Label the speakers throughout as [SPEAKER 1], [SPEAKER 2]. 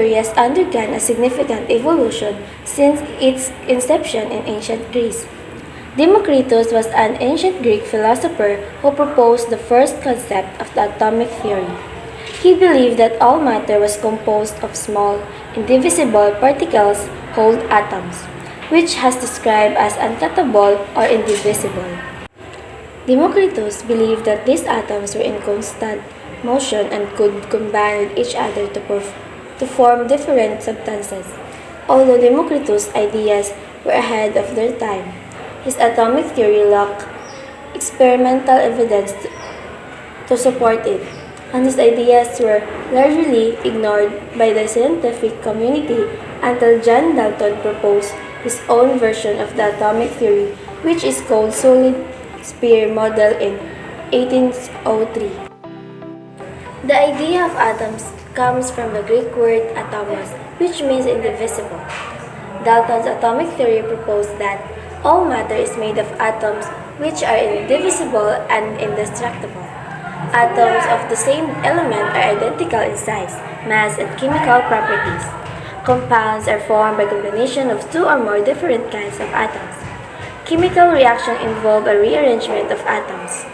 [SPEAKER 1] theory has undergone a significant evolution since its inception in ancient Greece. Democritus was an ancient Greek philosopher who proposed the first concept of the atomic theory. He believed that all matter was composed of small, indivisible particles called atoms, which has described as uncountable or indivisible. Democritus believed that these atoms were in constant motion and could combine with each other to form different substances. Although Democritus' ideas were ahead of their time, his atomic theory lacked experimental evidence to support it, and his ideas were largely ignored by the scientific community until John Dalton proposed his own version of the atomic theory, which is called solid sphere model in 1803. The idea of atoms comes from the Greek word atomos, which means indivisible. Dalton's atomic theory proposed that all matter is made of atoms which are indivisible and indestructible. Atoms of the same element are identical in size, mass, and chemical properties. Compounds are formed by combination of two or more different kinds of atoms. Chemical reactions involve a rearrangement of atoms.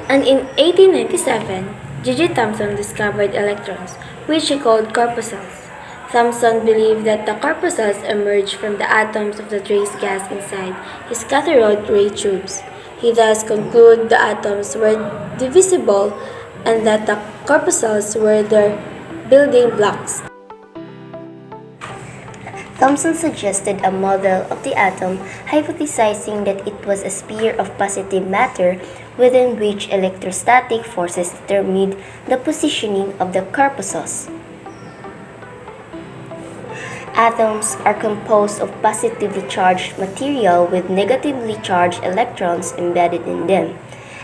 [SPEAKER 1] And in 1897, J.J. Thomson discovered electrons, which he called corpuscles. Thomson believed that the corpuscles emerged from the atoms of the trace gas inside his cathode ray tubes. He thus concluded the atoms were divisible and that the corpuscles were their building blocks.
[SPEAKER 2] Thomson suggested a model of the atom, hypothesizing that it was a sphere of positive matter within which electrostatic forces determined the positioning of the corpuscles. Atoms are composed of positively charged material with negatively charged electrons embedded in them.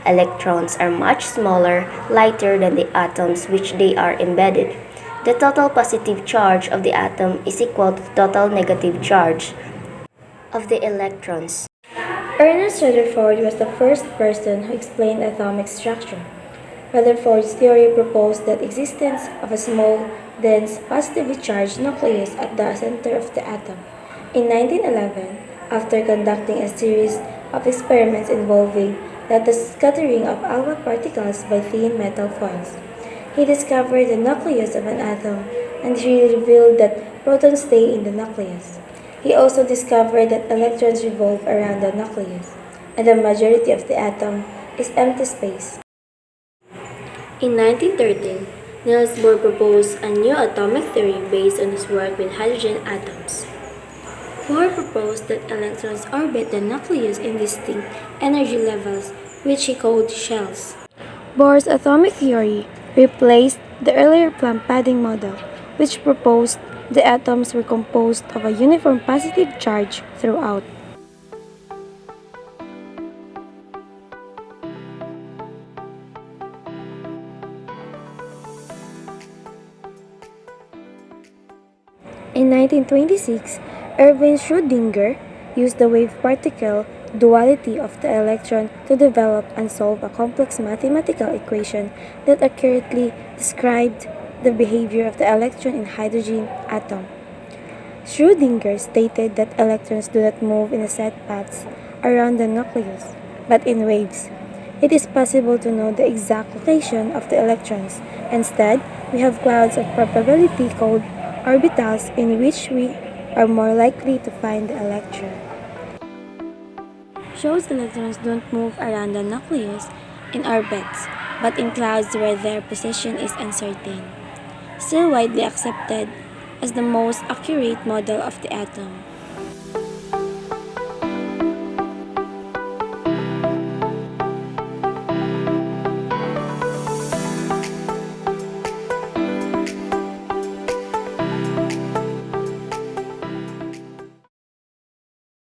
[SPEAKER 2] Electrons are much smaller, lighter than the atoms which they are embedded. The total positive charge of the atom is equal to the total negative charge of the electrons.
[SPEAKER 1] Ernest Rutherford was the first person who explained atomic structure. Rutherford's theory proposed the existence of a small, dense, positively charged nucleus at the center of the atom. In 1911, after conducting a series of experiments involving the scattering of alpha particles by thin metal foils, he discovered the nucleus of an atom, and he revealed that protons stay in the nucleus. He also discovered that electrons revolve around the nucleus, and the majority of the atom is empty space. In 1913, Niels Bohr proposed a new atomic theory based on his work with hydrogen atoms. Bohr proposed that electrons orbit the nucleus in distinct energy levels, which he called shells. Bohr's atomic theory replaced the earlier plumb padding model, which proposed the atoms were composed of a uniform positive charge throughout. In 1926, Erwin Schrödinger used the wave-particle duality of the electron to develop and solve a complex mathematical equation that accurately described the behavior of the electron in hydrogen atom. Schrödinger stated that electrons do not move in set paths around the nucleus, but in waves. It is possible to know the exact location of the electrons. Instead, we have clouds of probability called orbitals in which we are more likely to find the electron. Shows electrons don't move around the nucleus in orbits, but in clouds where their position is uncertain. Still widely accepted as the most accurate model of the atom.